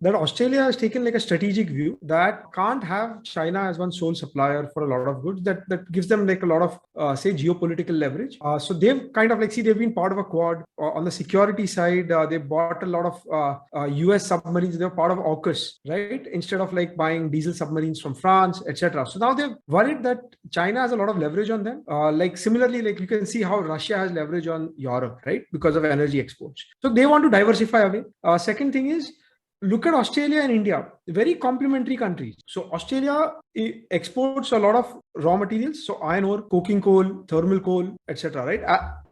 that Australia has taken like a strategic view that can't have China as one sole supplier for a lot of goods. That gives them like a lot of say geopolitical leverage. So they've kind of like they've been part of a quad on the security side. They bought a lot of US submarines. They're part of AUKUS, right? Instead of like buying diesel submarines from France, etc. So now they're worried that China has a lot of leverage on them. Like similarly, like you can see how Russia has leverage on Europe, right? Because of energy exports. So they want to diversify away. Second thing is, look at Australia and India, very complementary countries. So Australia exports a lot of raw materials, so iron ore, coking coal, thermal coal, etc. Right,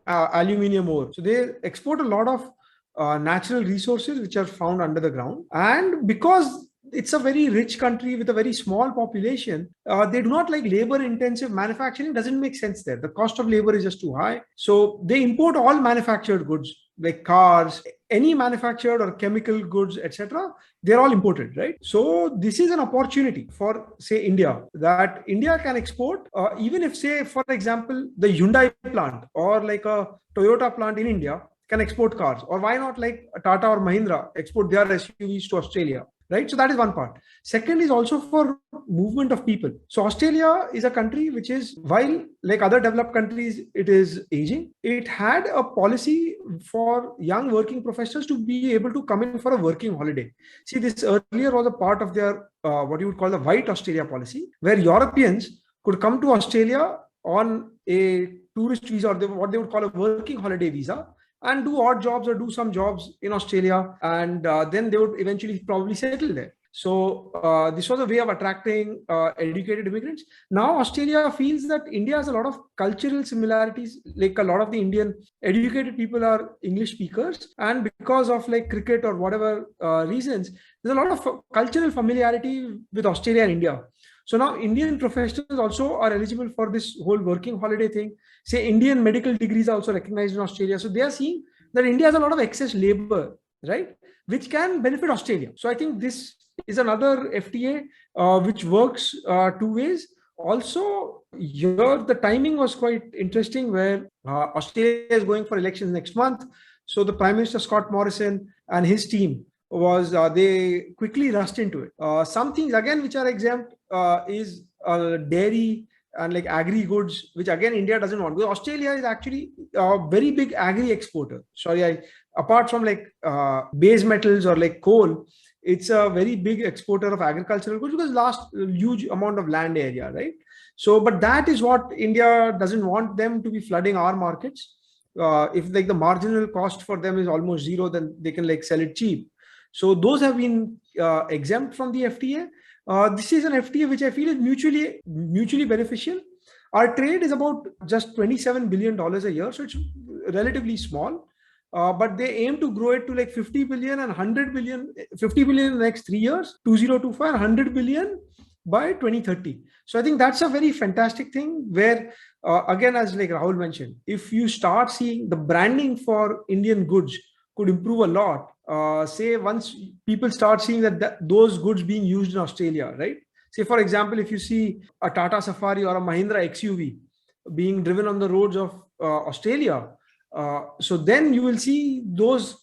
aluminium ore. So they export a lot of natural resources which are found under the ground, and because it's a very rich country with a very small population, they do not like labor intensive manufacturing. Doesn't make sense there. The cost of labor is just too high, so they import all manufactured goods like cars, any manufactured or chemical goods, etc. They're all imported, right? So this is an opportunity for, say, India, that India can export, even if, say, for example, the Hyundai plant or like a Toyota plant in India can export cars, or why not like Tata or Mahindra export their SUVs to Australia, right? So that is one part. Second is also for movement of people. So Australia is a country which is, while like other developed countries, it is aging. It had a policy for young working professionals to be able to come in for a working holiday. See, this earlier was a part of their what you would call the White Australia policy, where Europeans could come to Australia on a tourist visa, or what they would call a working holiday visa, and do odd jobs or do some jobs in Australia, and then they would eventually probably settle there. So this was a way of attracting educated immigrants. Now Australia feels that India has a lot of cultural similarities. Like a lot of the Indian educated people are English speakers, and because of like cricket or whatever reasons, there's a lot of cultural familiarity with Australia and India. So now Indian professionals also are eligible for this whole working holiday thing. Say Indian medical degrees are also recognized in Australia. So they are seeing that India has a lot of excess labor, right? Which can benefit Australia. So I think this is another FTA which works two ways. Also, here the timing was quite interesting, where Australia is going for elections next month. So the Prime Minister Scott Morrison and his team was they quickly rushed into it. Some things again which are exempt is dairy and like agri goods, which again India doesn't want, because Australia is actually a very big agri exporter. Apart from like base metals or like coal, it's a very big exporter of agricultural goods because last huge amount of land area, right? So, but that is what India doesn't want them to be flooding our markets. If like the marginal cost for them is almost zero, then they can like sell it cheap. So those have been exempt from the FTA. This is an FTA which I feel is mutually beneficial. Our trade is about just $27 billion a year, so it's relatively small. But they aim to grow it to like 50 billion and 100 billion, 50 billion in the next 3 years, 2025, 100 billion by 2030. So I think that's a very fantastic thing where, again, as like Rahul mentioned, if you start seeing the branding for Indian goods could improve a lot. Say once people start seeing that those goods being used in Australia, right? Say, for example, if you see a Tata Safari or a Mahindra XUV being driven on the roads of Australia, so then you will see those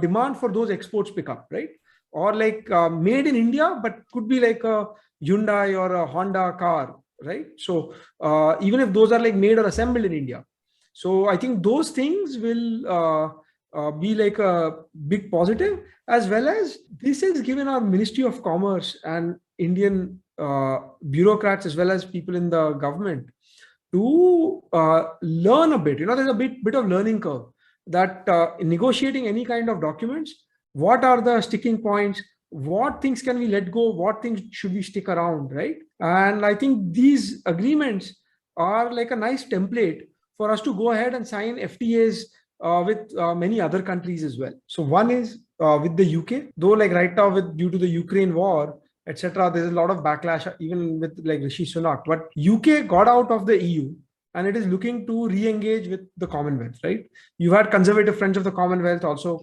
demand for those exports pick up, right? Or like made in India, but could be like a Hyundai or a Honda car, right? So even if those are like made or assembled in India. So I think those things will be like a big positive, as well as this has given our Ministry of Commerce and Indian bureaucrats as well as people in the government to learn a bit. There's a bit of learning curve that in negotiating any kind of documents, what are the sticking points, what things can we let go, what things should we stick around, right? And I think these agreements are like a nice template for us to go ahead and sign FTAs with many other countries as well. So one is with the UK, though like right now due to the Ukraine war, etc., there's a lot of backlash even with like Rishi Sunak, but UK got out of the EU and it is looking to re-engage with the Commonwealth, right? You had Conservative Friends of the Commonwealth also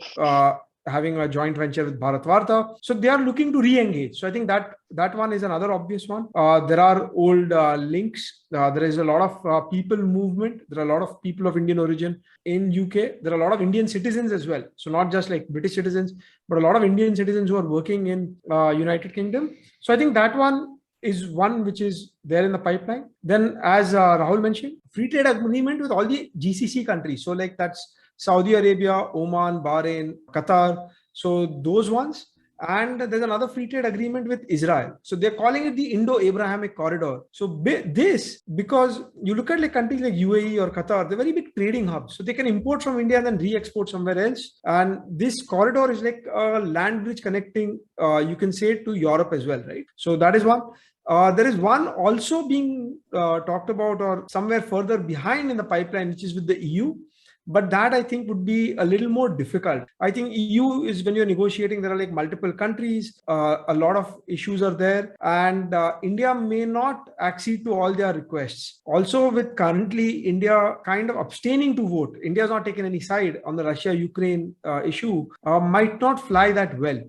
having a joint venture with Bharat Varta. So they are looking to re-engage. So I think that one is another obvious one. There are old links. There is a lot of people movement. There are a lot of people of Indian origin in UK. There are a lot of Indian citizens as well. So not just like British citizens, but a lot of Indian citizens who are working in United Kingdom. So I think that one is one which is there in the pipeline. Then, as Rahul mentioned, free trade agreement with all the GCC countries. So like that's Saudi Arabia, Oman, Bahrain, Qatar. So those ones. And there's another free trade agreement with Israel. So they're calling it the Indo-Abrahamic Corridor. So this, because you look at like countries like UAE or Qatar, they're very big trading hubs. So they can import from India and then re-export somewhere else. And this corridor is like a land bridge connecting, you can say, to Europe as well, right? So that is one. There is one also being talked about or somewhere further behind in the pipeline, which is with the EU. But that I think would be a little more difficult. I think EU is when you're negotiating, there are like multiple countries, a lot of issues are there, and India may not accede to all their requests. Also, with currently India kind of abstaining to vote, India has not taken any side on the Russia-Ukraine issue, might not fly that well.